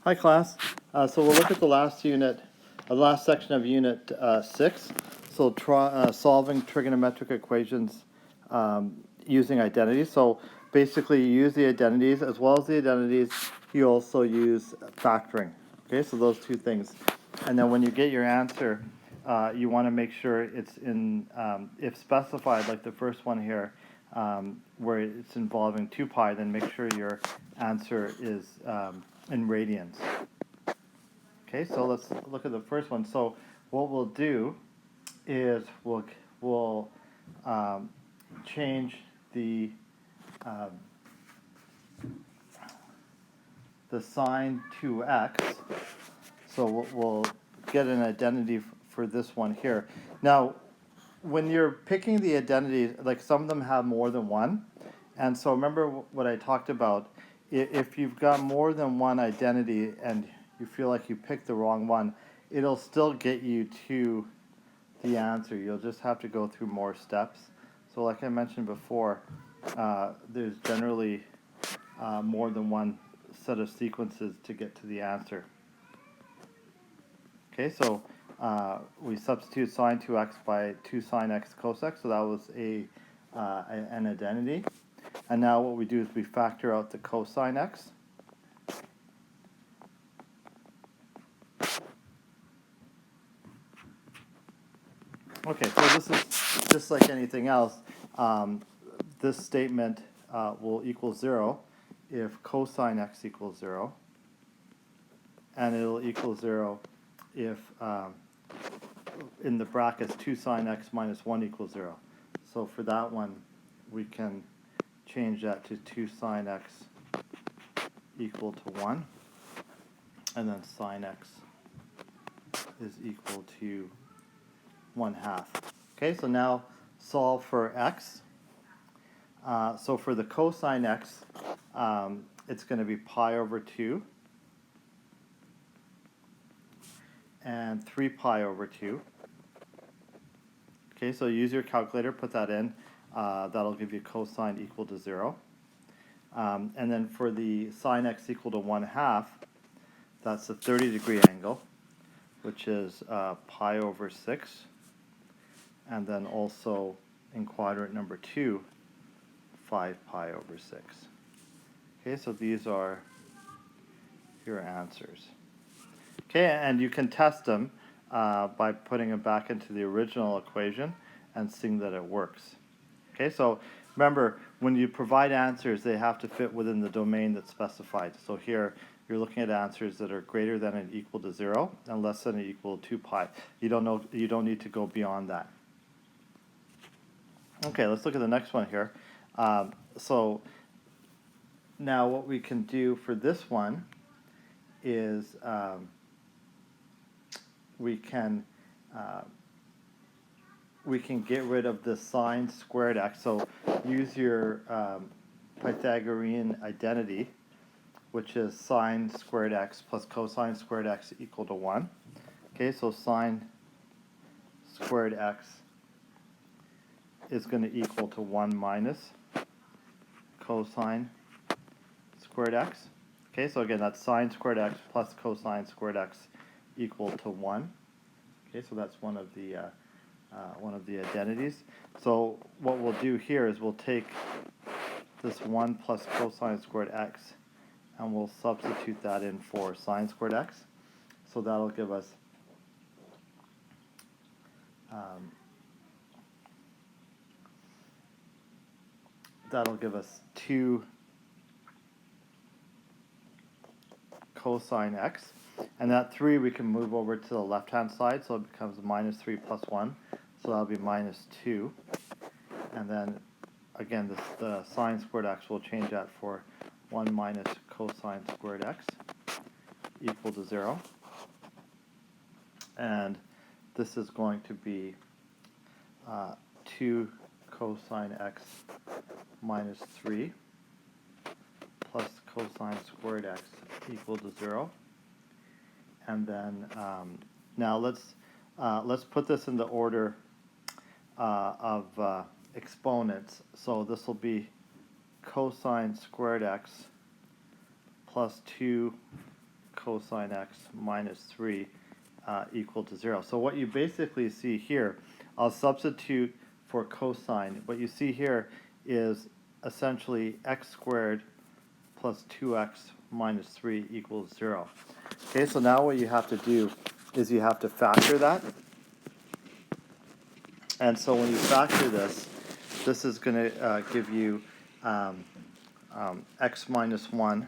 Hi class. So we'll look at the last unit, the last section of unit 6. So solving trigonometric equations using identities. So basically you use the identities, as well as the identities, you also use factoring. Okay, so those two things. And then when you get your answer, you want to make sure it's in, if specified, like the first one here, where it's involving 2 pi, then make sure your answer is in radians. Okay, so let's look at the first one. So what we'll do is we'll change the sign to x. So we'll get an identity for this one here. Now, when you're picking the identities, like some of them have more than one, and so remember what I talked about. If you've got more than one identity and you feel like you picked the wrong one, it'll still get you to the answer. You'll just have to go through more steps. So like I mentioned before, there's generally more than one set of sequences to get to the answer. Okay, so we substitute sine 2x by 2 sine x cos x, so that was an identity. And now what we do is we factor out the cosine x. Okay, so this is just like anything else. This statement will equal 0 if cosine x equals 0, and it'll equal 0 if in the brackets 2 sine x minus 1 equals 0. So for that one, we can change that to 2 sine x equal to 1, and then sine x is equal to 1/2. Okay, so now solve for x. So for the cosine x, it's going to be pi over 2 and 3 pi over 2. Okay, so use your calculator, put that in. That'll give you cosine equal to 0. And then for the sine x equal to 1/2, that's a 30-degree angle, which is pi over 6. And then also in quadrant number 2, 5 pi over 6. Okay, so these are your answers. Okay, and you can test them by putting them back into the original equation and seeing that it works. Okay, so remember, when you provide answers, they have to fit within the domain that's specified. So here, you're looking at answers that are greater than and equal to 0 and less than or equal to 2 pi. You don't need to go beyond that. Okay, let's look at the next one here. So now what we can do for this one is we can get rid of the sine squared x. So use your Pythagorean identity, which is sine squared x plus cosine squared x equal to 1. Okay, so sine squared x is going to equal to 1 minus cosine squared x. Okay, so again, that's sine squared x plus cosine squared x equal to 1. Okay, so that's one of the identities. So what we'll do here is we'll take this 1 plus cosine squared x and we'll substitute that in for sine squared x. So that'll give us 2 cosine x, and that 3 we can move over to the left hand side, so it becomes minus 3 plus 1, so that'll be minus 2, and then again the sine squared x will change that for 1 minus cosine squared x equal to 0, and this is going to be 2 cosine x minus 3 plus cosine squared x equal to 0. And then now let's put this in the order of exponents. So this will be cosine squared x plus 2 cosine x minus 3 equal to 0. So what you basically see here, I'll substitute for cosine. What you see here is essentially x squared plus 2x minus 3 equals 0. Okay, so now what you have to do is you have to factor that. And so when you factor this, this is going to give you x minus 1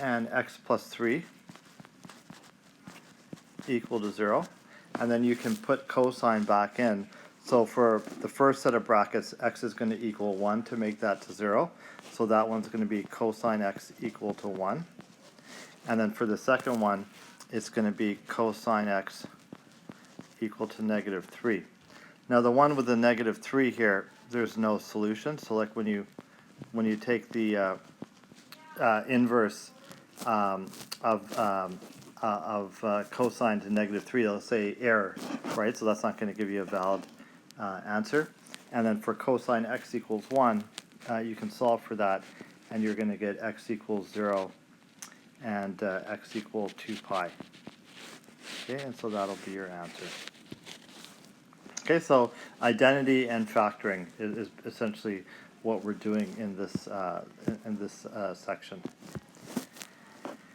and x plus 3 equal to 0. And then you can put cosine back in. So for the first set of brackets, x is going to equal 1 to make that to 0. So that one's going to be cosine x equal to 1. And then for the second one, it's going to be cosine x equal to negative 3. Now the one with the negative 3 here, there's no solution. So like when you take the inverse of cosine to negative 3, it'll say error, right? So that's not going to give you a valid answer. And then for cosine x equals 1, you can solve for that, and you're going to get x equals 0 and x equal 2 pi. Okay, and so that'll be your answer. Okay, so identity and factoring is essentially what we're doing in this section.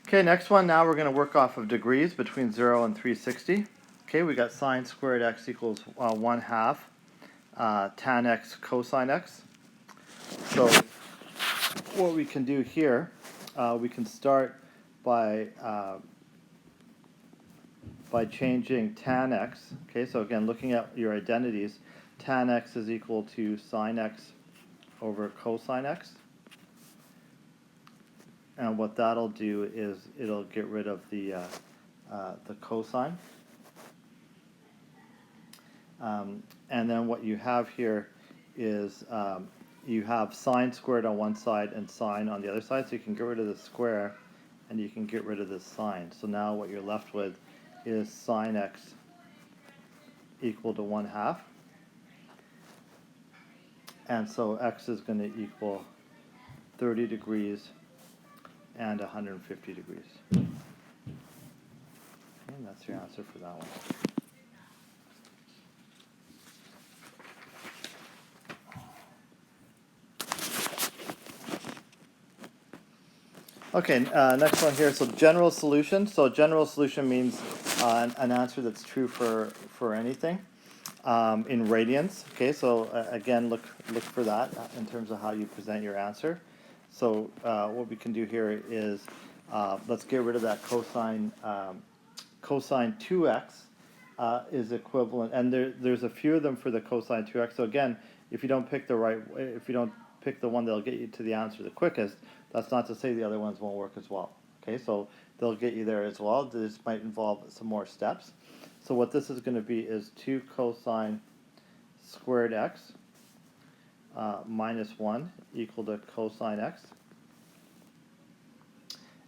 Okay, next one, now we're going to work off of degrees between 0 and 360. Okay, we got sine squared x equals 1 half tan x cosine x. So what we can do here, we can start by changing tan x. Okay, so again, looking at your identities, tan x is equal to sine x over cosine x. And what that'll do is it'll get rid of the cosine. And then what you have here is you have sine squared on one side and sine on the other side. So you can get rid of the square and you can get rid of the sine. So now what you're left with is sine x equal to 1 half. And so x is going to equal 30 degrees and 150 degrees. And that's your answer for that one. Okay, next one here. So general solution. So general solution means an answer that's true for anything in radians. Okay, so again, look for that in terms of how you present your answer. So what we can do here is let's get rid of that cosine. Cosine 2x is equivalent, and there's a few of them for the cosine 2x. So again, if you don't pick the one that'll get you to the answer the quickest, that's not to say the other ones won't work as well. Okay, so they'll get you there as well. This might involve some more steps. So what this is going to be is 2 cosine squared x minus 1 equal to cosine x.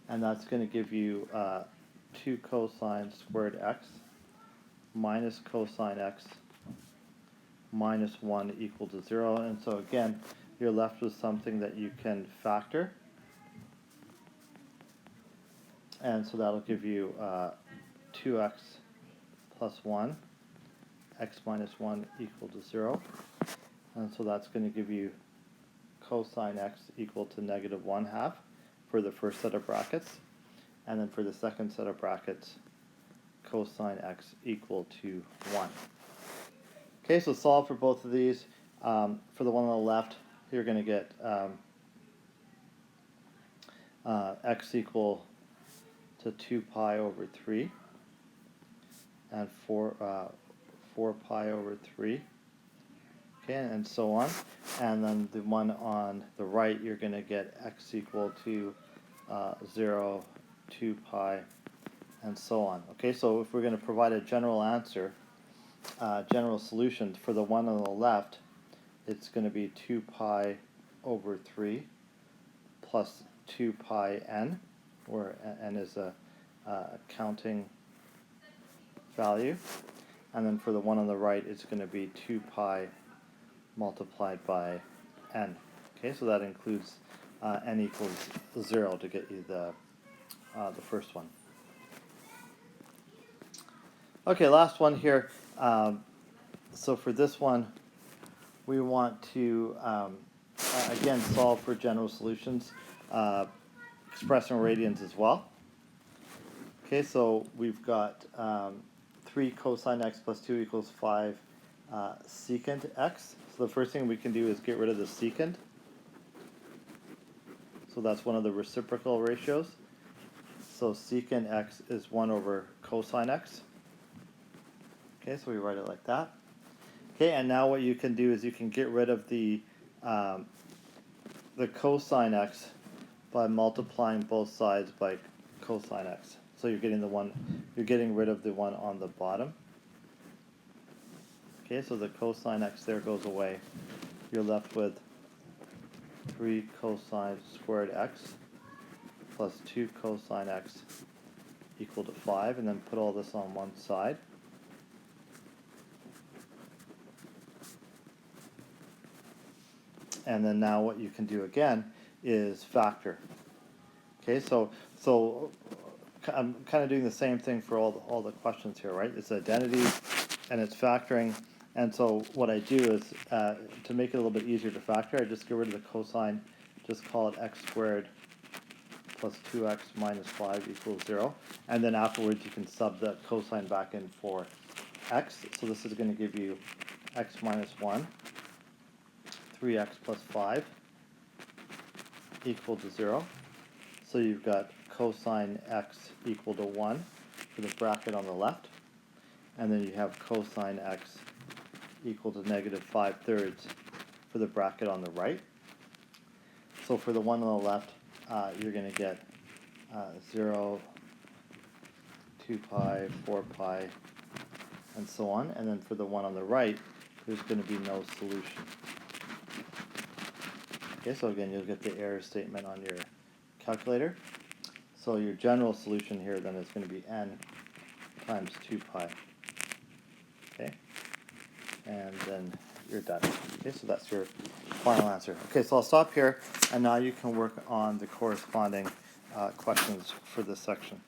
And that's going to give you 2 cosine squared x minus cosine x minus 1 equal to 0. And so again, you're left with something that you can factor. And so that'll give you 2x plus 1, x minus 1 equal to 0. And so that's going to give you cosine x equal to negative 1 half for the first set of brackets. And then for the second set of brackets, cosine x equal to 1. Okay, so solve for both of these. For the one on the left, you're going to get x equal to 2 pi over 3 and 4 pi over 3. Okay, and so on. And then the one on the right, you're going to get x equal to 0, 2 pi, and so on. Okay, so if we're going to provide a general answer, general solution for the one on the left, it's going to be 2 pi over 3 plus 2 pi n, where n is a counting value. And then for the one on the right, it's going to be 2 pi multiplied by n. Okay, so that includes n equals 0 to get you the the first one. Okay, last one here. So for this one, we want to, again, solve for general solutions, expressing radians as well. Okay, so we've got 3 cosine x plus 2 equals 5 secant x. So the first thing we can do is get rid of the secant. So that's one of the reciprocal ratios. So secant x is 1 over cosine x. Okay, so we write it like that. Okay, and now what you can do is you can get rid of the cosine x by multiplying both sides by cosine x. So you're getting rid of the one on the bottom. Okay, so the cosine x there goes away. You're left with 3 cosine squared x plus 2 cosine x equal to 5, and then put all this on one side. And then now what you can do again is factor. Okay, so I'm kind of doing the same thing for all the questions here, right? It's identities and it's factoring. And so what I do is, to make it a little bit easier to factor, I just get rid of the cosine, just call it x squared plus 2x minus 5 equals 0. And then afterwards you can sub the cosine back in for x. So this is going to give you x minus 1, 3x plus 5 equal to 0. So you've got cosine x equal to 1 for the bracket on the left. And then you have cosine x equal to negative 5/3 for the bracket on the right. So for the one on the left, you're going to get 0, 2 pi, 4 pi, and so on. And then for the one on the right, there's going to be no solution. Okay, so again, you'll get the error statement on your calculator. So your general solution here then is going to be n times 2 pi. Okay, and then you're done. Okay, so that's your final answer. Okay, so I'll stop here, and now you can work on the corresponding questions for this section.